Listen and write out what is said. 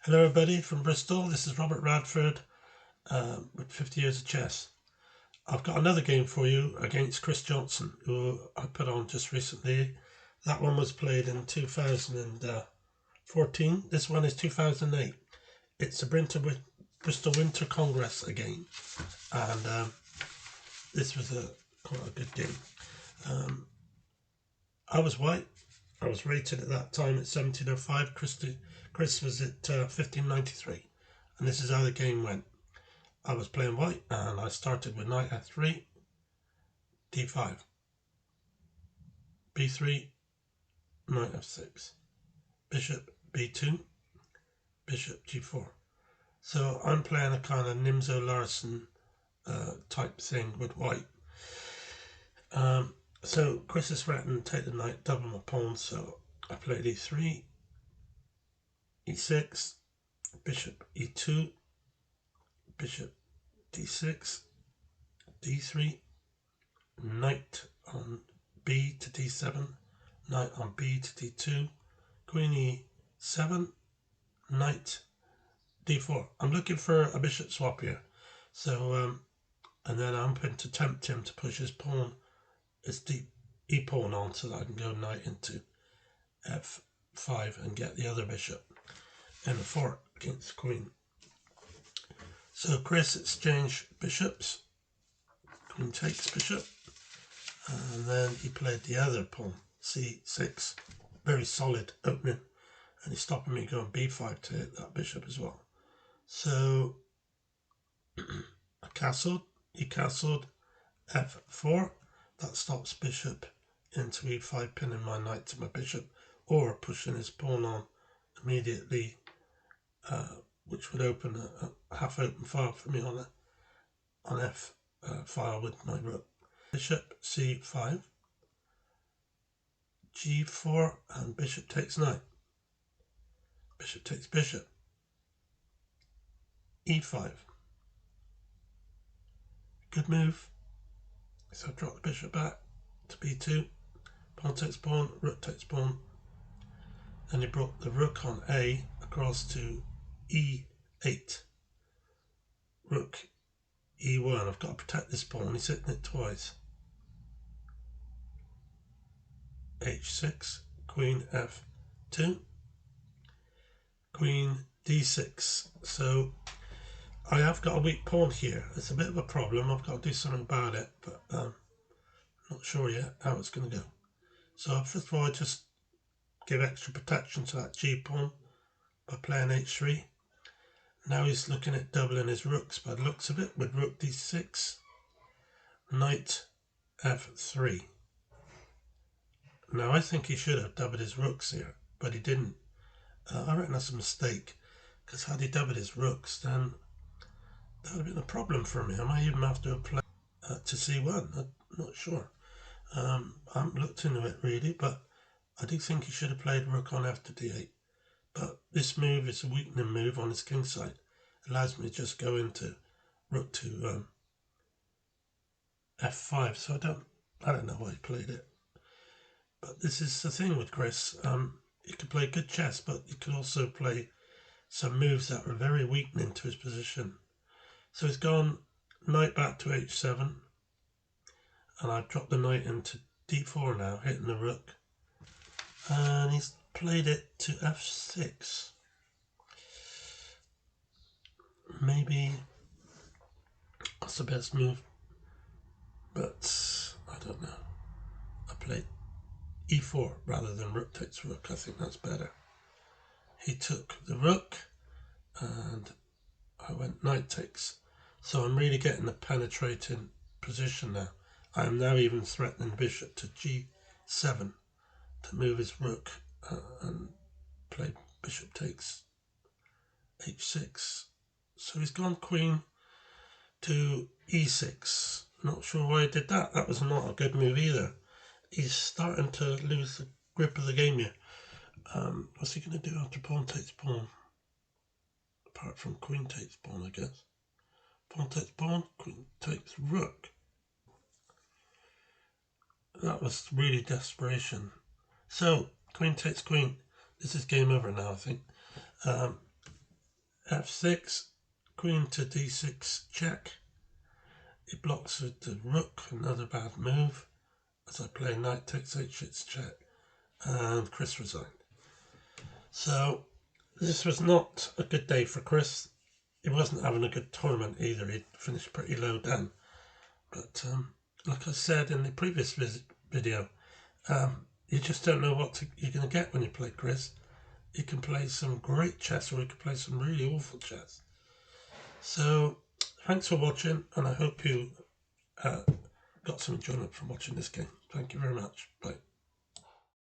Hello everybody from Bristol, this is Robert Radford with 50 years of chess. I've got another game for you against Chris Johnson, who I put on just recently. That one was played in 2014, this one is 2008. It's a Bristol Winter Congress again, and this was quite a good game. I was white. I was rated at that time at 1705. Chris was at 1593, and this is how the game went. I was playing white, and I started with knight f3, d5, b3, knight f6, bishop b2, bishop g4. So I'm playing a kind of Nimzo Larsen type thing with white. So Chris is threatening to take the knight, double my pawn, so I played e3, e6, bishop e2, bishop d6, d3, knight on b to d7, knight on b to d2, queen e7, knight d4. I'm looking for a bishop swap here, so and then I'm going to tempt him to push his pawn, his e pawn on, so that I can go knight into f5 and get the other bishop in a fort against the queen. So Chris exchanged bishops, queen takes bishop, and then he played the other pawn, c6, very solid opening, and he's stopping me going b5 to hit that bishop as well. So I castled, he castled f4, that stops bishop into e5, pinning my knight to my bishop, or pushing his pawn on immediately, which would open a half open file for me on f file with my rook. Bishop c5, g4, and bishop takes knight. Bishop takes bishop, e5. Good move. So I drop the bishop back to b2, pawn takes pawn, rook takes pawn. Then he brought the rook on a across to e8. Rook e1. I've got to protect this pawn. He's hitting it twice. h6, queen f2, queen d6. So I have got a weak pawn here. It's a bit of a problem. I've got to do something about it, but I'm not sure yet how it's going to go. So first of all, I just give extra protection to that g pawn by playing h3. Now he's looking at doubling his rooks by the looks of it, with rook d6, knight f3. Now I think he should have doubled his rooks here, but he didn't. I reckon that's a mistake, because had he doubled his rooks, then that would have been a problem for me. I might even have to play to c1. I'm not sure. I haven't looked into it really, but I do think he should have played rook on f to d8. But this move is a weakening move on his king side. It allows me to just go into rook to f5. So I don't know why he played it. But this is the thing with Chris. He could play good chess, but he could also play some moves that were very weakening to his position. So he's gone knight back to h7, and I've dropped the knight into d4 now, hitting the rook. And he's played it to f6. Maybe that's the best move, but I don't know. I played e4 rather than rook takes rook. I think that's better. He took the rook, and I went knight takes. So I'm really getting a penetrating position now. I am now even threatening bishop to g7 to move his rook and play bishop takes h6. So he's gone queen to e6. Not sure why he did that. That was not a good move either. He's starting to lose the grip of the game here. What's he going to do after pawn takes pawn? Apart from queen takes pawn, I guess. Pawn takes pawn, queen takes rook. That was really desperation. So, queen takes queen. This is game over now, I think. f6, queen to d6 check. He blocks with the rook, another bad move. As I play knight takes h6 check, and Chris resigned. So this was not a good day for Chris. He wasn't having a good tournament either. He'd finished pretty low down. But like I said in the previous video, you just don't know what you're going to get when you play Chris. You can play some great chess, or you can play some really awful chess. So thanks for watching, and I hope you got some enjoyment from watching this game. Thank you very much. Bye.